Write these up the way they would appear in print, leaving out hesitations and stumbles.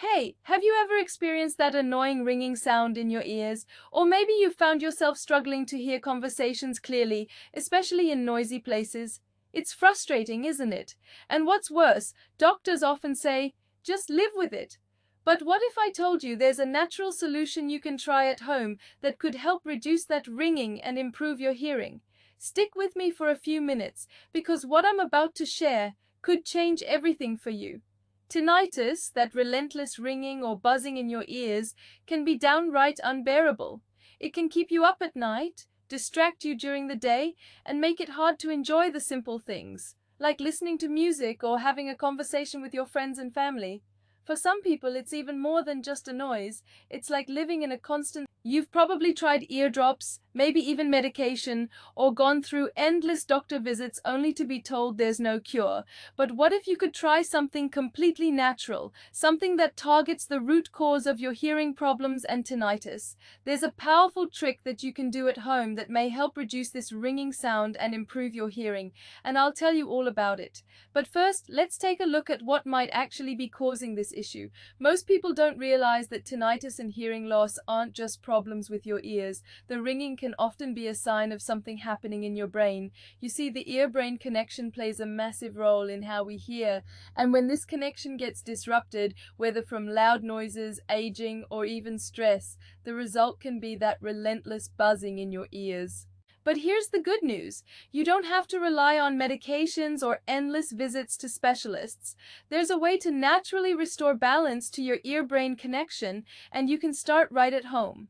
Hey, have you ever experienced that annoying ringing sound in your ears? Or maybe you found yourself struggling to hear conversations clearly, especially in noisy places? It's frustrating, isn't it? And what's worse, doctors often say, just live with it. But what if I told you there's a natural solution you can try at home that could help reduce that ringing and improve your hearing? Stick with me for a few minutes, because what I'm about to share could change everything for you. Tinnitus, that relentless ringing or buzzing in your ears, can be downright unbearable. It can keep you up at night, distract you during the day, and make it hard to enjoy the simple things, like listening to music or having a conversation with your friends and family. For some people, it's even more than just a noise. It's like living in a constant. You've probably tried eardrops, maybe even medication, or gone through endless doctor visits only to be told there's no cure. But what if you could try something completely natural, something that targets the root cause of your hearing problems and tinnitus? There's a powerful trick that you can do at home that may help reduce this ringing sound and improve your hearing, and I'll tell you all about it. But first, let's take a look at what might actually be causing this issue. Most people don't realize that tinnitus and hearing loss aren't just problems with your ears. The ringing can often be a sign of something happening in your brain. You see, the ear-brain connection plays a massive role in how we hear, and when this connection gets disrupted, whether from loud noises, aging, or even stress, the result can be that relentless buzzing in your ears. But here's the good news. You don't have to rely on medications or endless visits to specialists. There's a way to naturally restore balance to your ear-brain connection, and you can start right at home.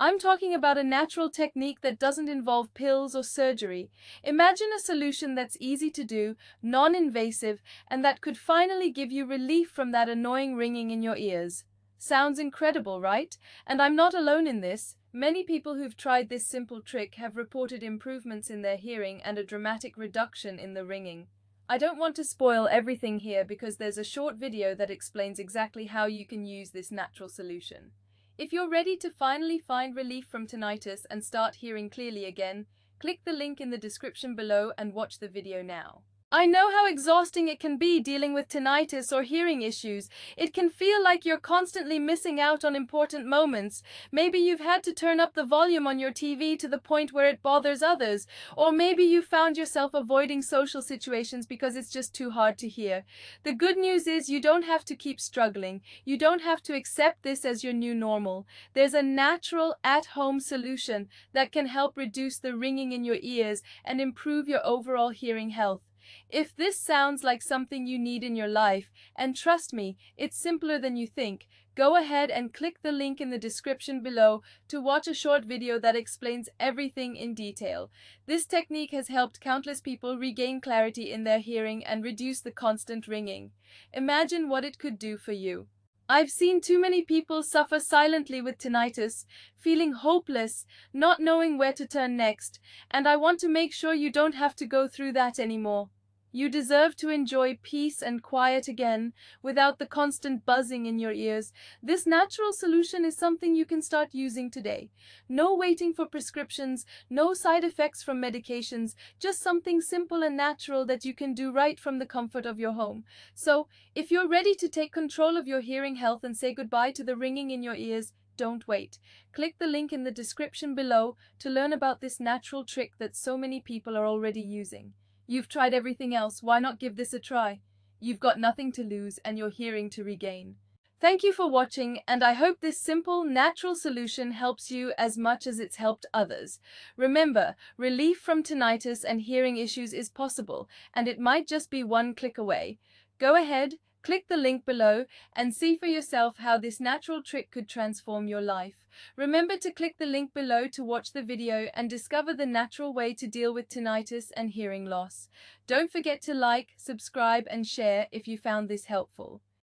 I'm talking about a natural technique that doesn't involve pills or surgery. Imagine a solution that's easy to do, non-invasive, and that could finally give you relief from that annoying ringing in your ears. Sounds incredible, right? And I'm not alone in this. Many people who've tried this simple trick have reported improvements in their hearing and a dramatic reduction in the ringing. I don't want to spoil everything here because there's a short video that explains exactly how you can use this natural solution. If you're ready to finally find relief from tinnitus and start hearing clearly again, click the link in the description below and watch the video now. I know how exhausting it can be dealing with tinnitus or hearing issues. It can feel like you're constantly missing out on important moments. Maybe you've had to turn up the volume on your TV to the point where it bothers others, or maybe you found yourself avoiding social situations because it's just too hard to hear. The good news is you don't have to keep struggling. You don't have to accept this as your new normal. There's a natural, at-home solution that can help reduce the ringing in your ears and improve your overall hearing health. If this sounds like something you need in your life, and trust me, it's simpler than you think, go ahead and click the link in the description below to watch a short video that explains everything in detail. This technique has helped countless people regain clarity in their hearing and reduce the constant ringing. Imagine what it could do for you. I've seen too many people suffer silently with tinnitus, feeling hopeless, not knowing where to turn next, and I want to make sure you don't have to go through that anymore. You deserve to enjoy peace and quiet again, without the constant buzzing in your ears. This natural solution is something you can start using today. No waiting for prescriptions, no side effects from medications, just something simple and natural that you can do right from the comfort of your home. So, if you're ready to take control of your hearing health and say goodbye to the ringing in your ears, don't wait. Click the link in the description below to learn about this natural trick that so many people are already using. You've tried everything else, why not give this a try? You've got nothing to lose and your hearing to regain. Thank you for watching, and I hope this simple, natural solution helps you as much as it's helped others. Remember, relief from tinnitus and hearing issues is possible, and it might just be one click away. Go ahead, click the link below, and see for yourself how this natural trick could transform your life. Remember to click the link below to watch the video and discover the natural way to deal with tinnitus and hearing loss. Don't forget to like, subscribe, and share if you found this helpful.